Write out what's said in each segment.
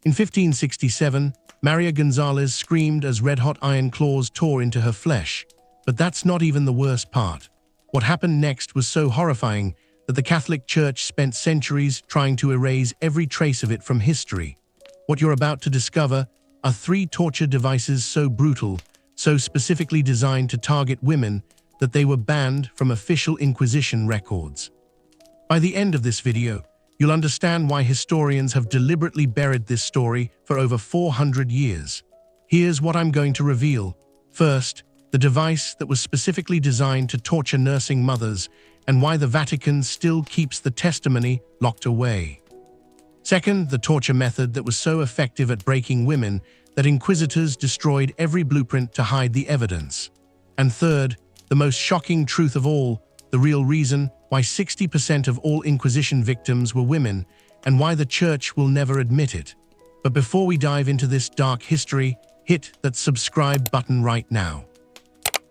In 1567, Maria Gonzalez screamed as red-hot iron claws tore into her flesh. But that's not even the worst part. What happened next was so horrifying that the Catholic Church spent centuries trying to erase every trace of it from history. What you're about to discover are 3 torture devices so brutal, so specifically designed to target women, that they were banned from official Inquisition records. By the end of this video, you'll understand why historians have deliberately buried this story for over 400 years. Here's what I'm going to reveal. First, the device that was specifically designed to torture nursing mothers and why the Vatican still keeps the testimony locked away. Second, the torture method that was so effective at breaking women that inquisitors destroyed every blueprint to hide the evidence. And third, the most shocking truth of all, the real reason why 60% of all Inquisition victims were women and why the Church will never admit it. But before we dive into this dark history, hit that subscribe button right now.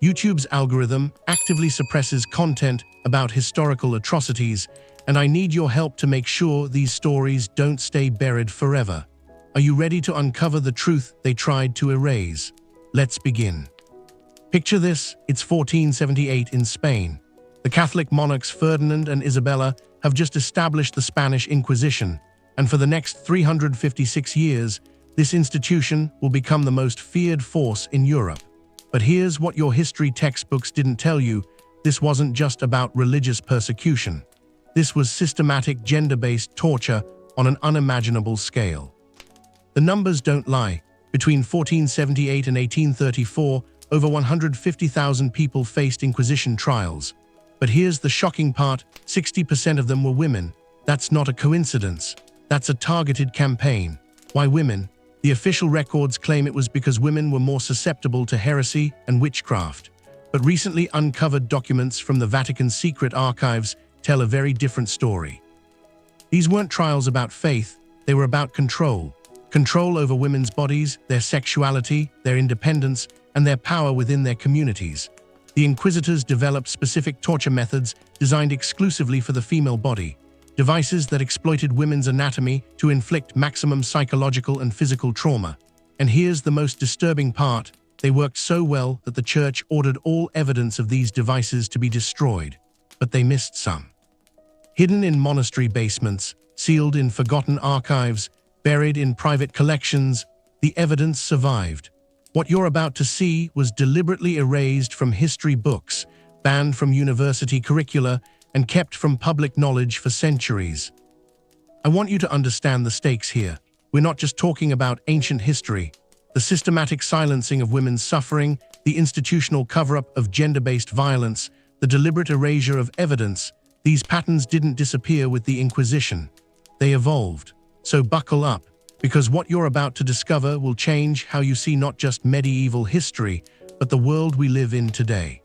YouTube's algorithm actively suppresses content about historical atrocities, and I need your help to make sure these stories don't stay buried forever. Are you ready to uncover the truth they tried to erase? Let's begin. Picture this, it's 1478 in Spain. The Catholic monarchs Ferdinand and Isabella have just established the Spanish Inquisition, and for the next 356 years, this institution will become the most feared force in Europe. But here's what your history textbooks didn't tell you: this wasn't just about religious persecution. This was systematic gender-based torture on an unimaginable scale. The numbers don't lie. Between 1478 and 1834, over 150,000 people faced Inquisition trials. But here's the shocking part: 60% of them were women. That's not a coincidence. That's a targeted campaign. Why women? The official records claim it was because women were more susceptible to heresy and witchcraft. But recently uncovered documents from the Vatican's secret archives tell a very different story. These weren't trials about faith, they were about control. Control over women's bodies, their sexuality, their independence, and their power within their communities. The inquisitors developed specific torture methods designed exclusively for the female body, devices that exploited women's anatomy to inflict maximum psychological and physical trauma. And here's the most disturbing part: they worked so well that the Church ordered all evidence of these devices to be destroyed. But they missed some. Hidden in monastery basements, sealed in forgotten archives, buried in private collections, the evidence survived. What you're about to see was deliberately erased from history books, banned from university curricula, and kept from public knowledge for centuries. I want you to understand the stakes here. We're not just talking about ancient history. The systematic silencing of women's suffering, the institutional cover-up of gender-based violence, the deliberate erasure of evidence, these patterns didn't disappear with the Inquisition. They evolved. So buckle up, because what you're about to discover will change how you see not just medieval history, but the world we live in today.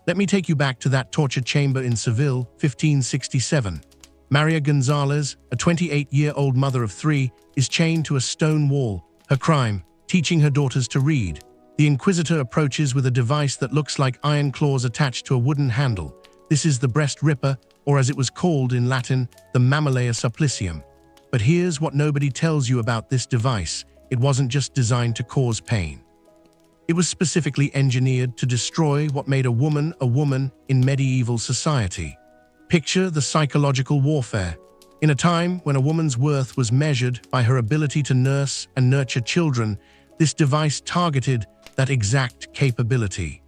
Let me take you back to that torture chamber in Seville, 1567. Maria Gonzalez, a 28-year-old mother of 3, is chained to a stone wall. Her crime: teaching her daughters to read. The inquisitor approaches with a device that looks like iron claws attached to a wooden handle. This is the breast ripper, or as it was called in Latin, the mammillea supplicium. But here's what nobody tells you about this device: it wasn't just designed to cause pain. It was specifically engineered to destroy what made a woman in medieval society. Picture the psychological warfare. In a time when a woman's worth was measured by her ability to nurse and nurture children, this device targeted that exact capability.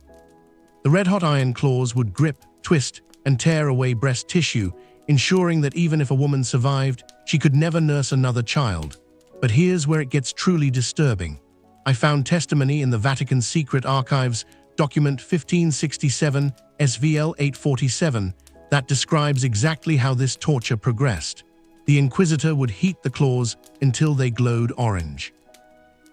The red-hot iron claws would grip, twist, and tear away breast tissue, ensuring that even if a woman survived, she could never nurse another child. But here's where it gets truly disturbing. I found testimony in the Vatican's secret archives, document 1567 SVL 847, that describes exactly how this torture progressed. The inquisitor would heat the claws until they glowed orange.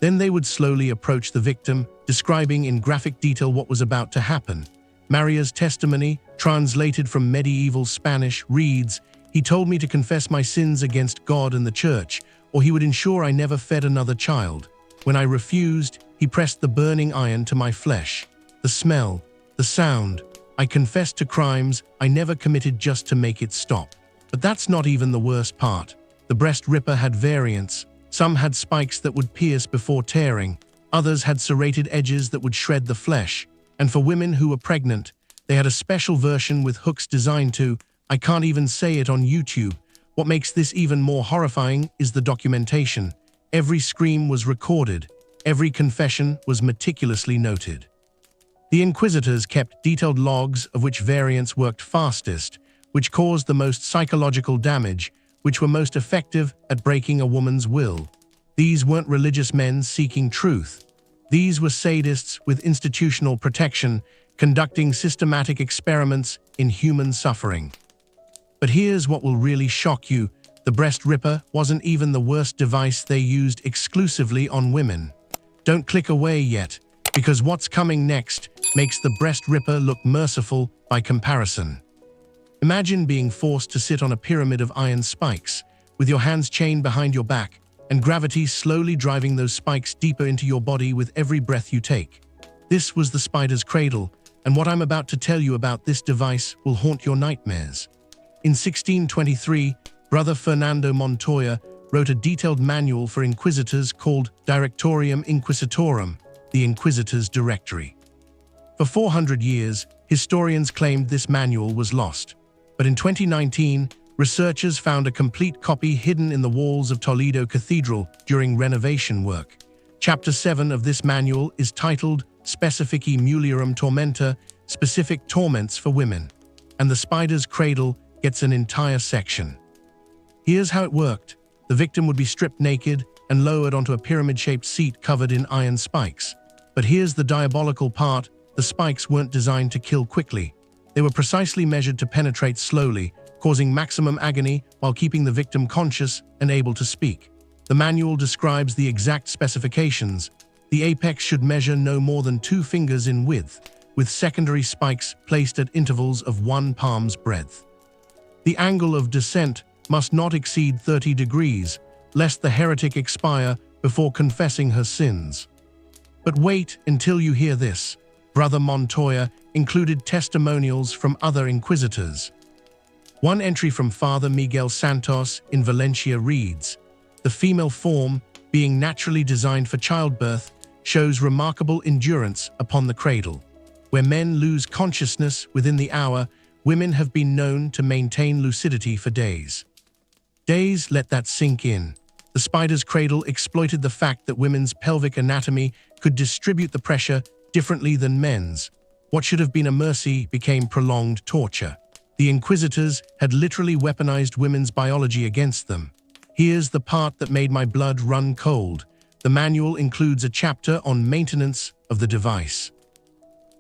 Then they would slowly approach the victim, describing in graphic detail what was about to happen. Maria's testimony, translated from medieval Spanish, reads, "He told me to confess my sins against God and the Church, or he would ensure I never fed another child. When I refused, he pressed the burning iron to my flesh. The smell, the sound. I confessed to crimes I never committed just to make it stop." But that's not even the worst part. The breast ripper had variants. Some had spikes that would pierce before tearing, others had serrated edges that would shred the flesh, and for women who were pregnant, they had a special version with hooks designed to, I can't even say it on YouTube. What makes this even more horrifying is the documentation. Every scream was recorded, every confession was meticulously noted. The inquisitors kept detailed logs of which variants worked fastest, which caused the most psychological damage, which were most effective at breaking a woman's will. These weren't religious men seeking truth. These were sadists with institutional protection, conducting systematic experiments in human suffering. But here's what will really shock you. The breast ripper wasn't even the worst device they used exclusively on women. Don't click away yet, because what's coming next makes the breast ripper look merciful by comparison. Imagine being forced to sit on a pyramid of iron spikes, with your hands chained behind your back, and gravity slowly driving those spikes deeper into your body with every breath you take. This was the spider's cradle, and what I'm about to tell you about this device will haunt your nightmares. In 1623, Brother Fernando Montoya wrote a detailed manual for inquisitors called Directorium Inquisitorum, the Inquisitor's Directory. For 400 years, historians claimed this manual was lost. But in 2019, researchers found a complete copy hidden in the walls of Toledo Cathedral during renovation work. Chapter 7 of this manual is titled Specifici Mulierum Tormenta, Specific Torments for Women, and the spider's cradle gets an entire section. Here's how it worked. The victim would be stripped naked and lowered onto a pyramid-shaped seat covered in iron spikes. But here's the diabolical part. The spikes weren't designed to kill quickly. They were precisely measured to penetrate slowly, causing maximum agony while keeping the victim conscious and able to speak. The manual describes the exact specifications. The apex should measure no more than 2 fingers in width, with secondary spikes placed at intervals of 1 palm's breadth. The angle of descent must not exceed 30 degrees, lest the heretic expire before confessing her sins. But wait until you hear this. Brother Montoya included testimonials from other inquisitors. One entry from Father Miguel Santos in Valencia reads, "The female form, being naturally designed for childbirth, shows remarkable endurance upon the cradle. Where men lose consciousness within the hour, women have been known to maintain lucidity for days." Days, let that sink in. The spider's cradle exploited the fact that women's pelvic anatomy could distribute the pressure differently than men's. What should have been a mercy became prolonged torture. The inquisitors had literally weaponized women's biology against them. Here's the part that made my blood run cold. The manual includes a chapter on maintenance of the device.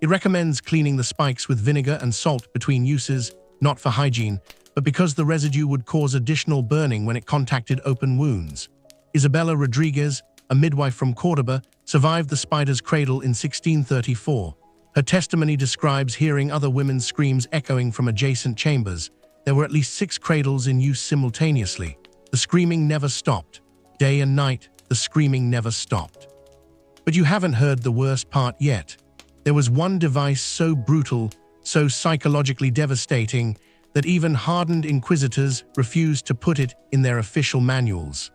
It recommends cleaning the spikes with vinegar and salt between uses, not for hygiene, but because the residue would cause additional burning when it contacted open wounds. Isabella Rodriguez, a midwife from Córdoba, survived the spider's cradle in 1634. Her testimony describes hearing other women's screams echoing from adjacent chambers. There were at least 6 cradles in use simultaneously. The screaming never stopped. Day and night, the screaming never stopped. But you haven't heard the worst part yet. There was one device so brutal, so psychologically devastating, that even hardened inquisitors refused to put it in their official manuals.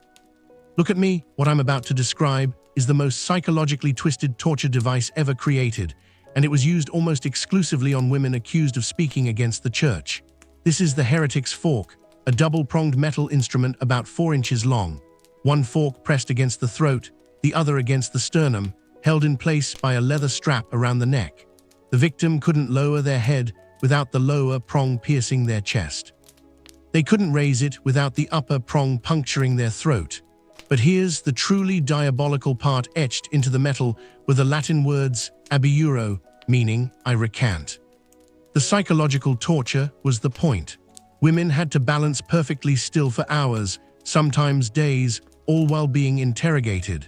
Look at me. What I'm about to describe is the most psychologically twisted torture device ever created, and it was used almost exclusively on women accused of speaking against the church. This is the heretic's fork, a double-pronged metal instrument about 4 inches long. One fork pressed against the throat, the other against the sternum, held in place by a leather strap around the neck. The victim couldn't lower their head without the lower prong piercing their chest. They couldn't raise it without the upper prong puncturing their throat. But here's the truly diabolical part etched into the metal with the Latin words abiuro, meaning I recant. The psychological torture was the point. Women had to balance perfectly still for hours, sometimes days, all while being interrogated.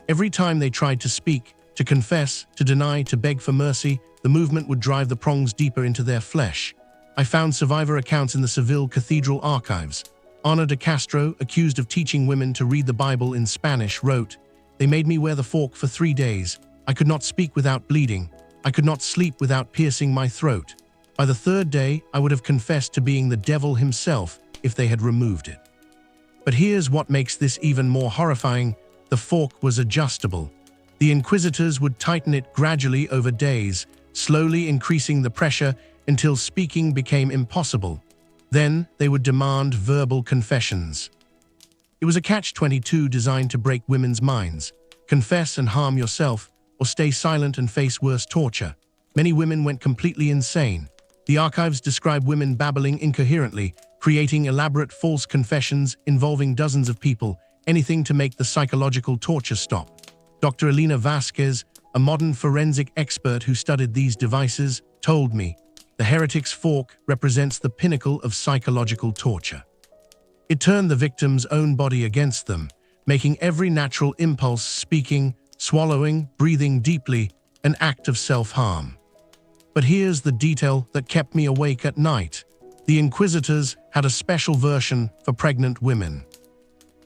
Every time they tried to speak, to confess, to deny, to beg for mercy, the movement would drive the prongs deeper into their flesh. I found survivor accounts in the Seville Cathedral archives. Ana de Castro, accused of teaching women to read the Bible in Spanish, wrote, "They made me wear the fork for 3 days. I could not speak without bleeding. I could not sleep without piercing my throat. By the 3rd day, I would have confessed to being the devil himself if they had removed it." But here's what makes this even more horrifying: the fork was adjustable. The inquisitors would tighten it gradually over days, slowly increasing the pressure until speaking became impossible. Then they would demand verbal confessions. It was a catch-22 designed to break women's minds. Confess and harm yourself, or stay silent and face worse torture. Many women went completely insane. The archives describe women babbling incoherently, creating elaborate false confessions involving dozens of people, anything to make the psychological torture stop. Dr. Elena Vasquez, a modern forensic expert who studied these devices, told me, "The heretic's fork represents the pinnacle of psychological torture. It turned the victim's own body against them, making every natural impulse, speaking, swallowing, breathing deeply, an act of self-harm." But here's the detail that kept me awake at night. The inquisitors had a special version for pregnant women.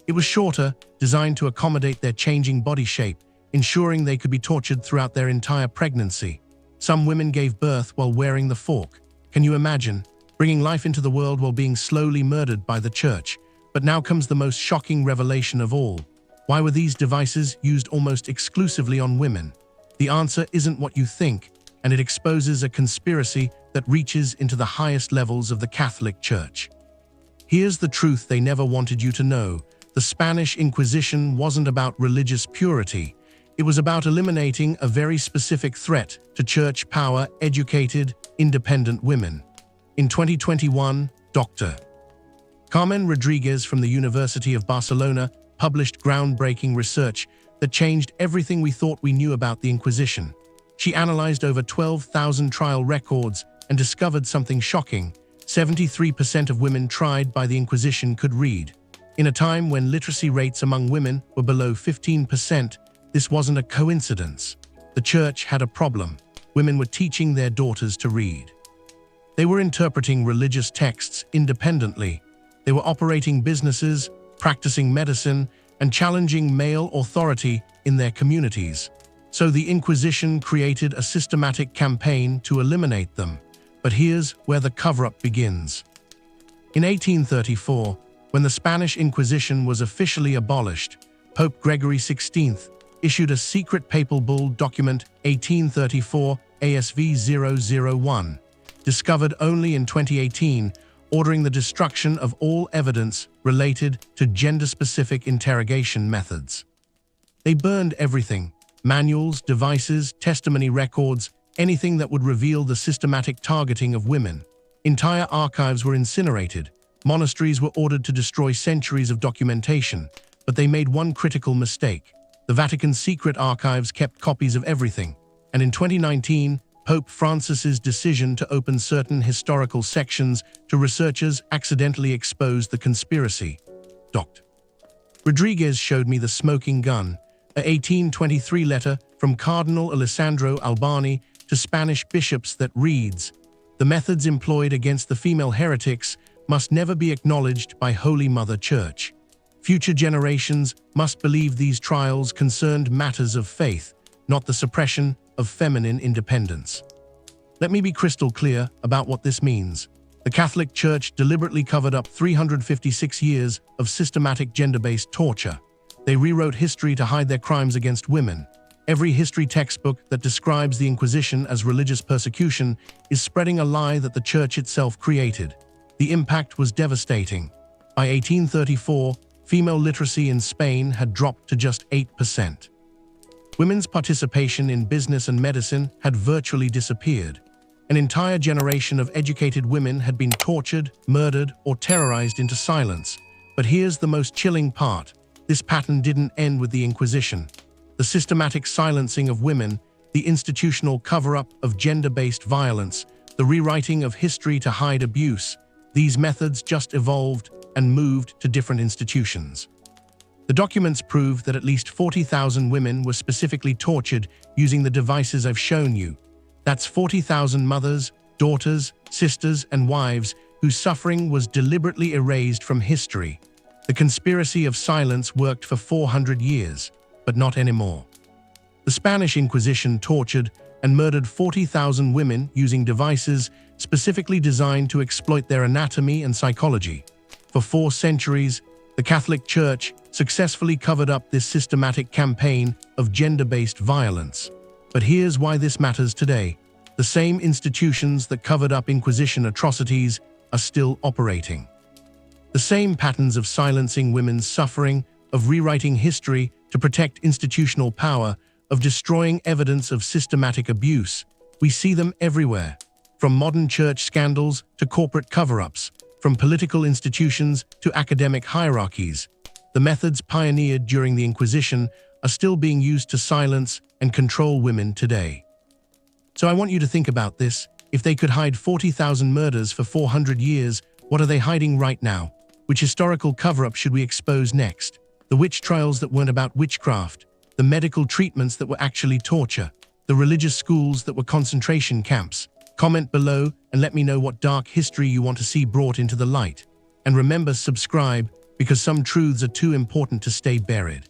It was shorter, designed to accommodate their changing body shape, ensuring they could be tortured throughout their entire pregnancy. Some women gave birth while wearing the fork. Can you imagine? Bringing life into the world while being slowly murdered by the church. But now comes the most shocking revelation of all. Why were these devices used almost exclusively on women? The answer isn't what you think, and it exposes a conspiracy that reaches into the highest levels of the Catholic Church. Here's the truth they never wanted you to know. The Spanish Inquisition wasn't about religious purity. It was about eliminating a very specific threat to church power: educated, independent women. In 2021, Dr. Carmen Rodriguez from the University of Barcelona published groundbreaking research that changed everything we thought we knew about the Inquisition. She analyzed over 12,000 trial records and discovered something shocking: 73% of women tried by the Inquisition could read. In a time when literacy rates among women were below 15%, this wasn't a coincidence. The church had a problem. Women were teaching their daughters to read. They were interpreting religious texts independently. They were operating businesses, practicing medicine, and challenging male authority in their communities. So the Inquisition created a systematic campaign to eliminate them. But here's where the cover-up begins. In 1834, when the Spanish Inquisition was officially abolished, Pope Gregory XVI issued a secret papal bull document 1834 ASV 001, discovered only in 2018, ordering the destruction of all evidence related to gender-specific interrogation methods. They burned everything: manuals, devices, testimony records, anything that would reveal the systematic targeting of women. Entire archives were incinerated. Monasteries were ordered to destroy centuries of documentation, but they made one critical mistake. The Vatican's secret archives kept copies of everything, and in 2019, Pope Francis's decision to open certain historical sections to researchers accidentally exposed the conspiracy. Dr. Rodriguez showed me the smoking gun, a 1823 letter from Cardinal Alessandro Albani to Spanish bishops that reads, "The methods employed against the female heretics must never be acknowledged by Holy Mother Church. Future generations must believe these trials concerned matters of faith, not the suppression of feminine independence." Let me be crystal clear about what this means. The Catholic Church deliberately covered up 356 years of systematic gender-based torture. They rewrote history to hide their crimes against women. Every history textbook that describes the Inquisition as religious persecution is spreading a lie that the Church itself created. The impact was devastating. By 1834, female literacy in Spain had dropped to just 8%. Women's participation in business and medicine had virtually disappeared. An entire generation of educated women had been tortured, murdered, or terrorized into silence. But here's the most chilling part. This pattern didn't end with the Inquisition. The systematic silencing of women, the institutional cover-up of gender-based violence, the rewriting of history to hide abuse, these methods just evolved and moved to different institutions. The documents prove that at least 40,000 women were specifically tortured using the devices I've shown you. That's 40,000 mothers, daughters, sisters, and wives whose suffering was deliberately erased from history. The conspiracy of silence worked for 400 years, but not anymore. The Spanish Inquisition tortured and murdered 40,000 women using devices specifically designed to exploit their anatomy and psychology. For 4 centuries, The Catholic Church successfully covered up this systematic campaign of gender-based violence. But here's why this matters today. The same institutions that covered up Inquisition atrocities are still operating. The same patterns of silencing women's suffering, of rewriting history to protect institutional power, of destroying evidence of systematic abuse. We see them everywhere, from modern church scandals to corporate cover-ups, from political institutions to academic hierarchies. The methods pioneered during the Inquisition are still being used to silence and control women today. So I want you to think about this. If they could hide 40,000 murders for 400 years, what are they hiding right now? Which historical cover-up should we expose next? The witch trials that weren't about witchcraft, the medical treatments that were actually torture, the religious schools that were concentration camps. Comment below and let me know what dark history you want to see brought into the light. And remember, subscribe, because some truths are too important to stay buried.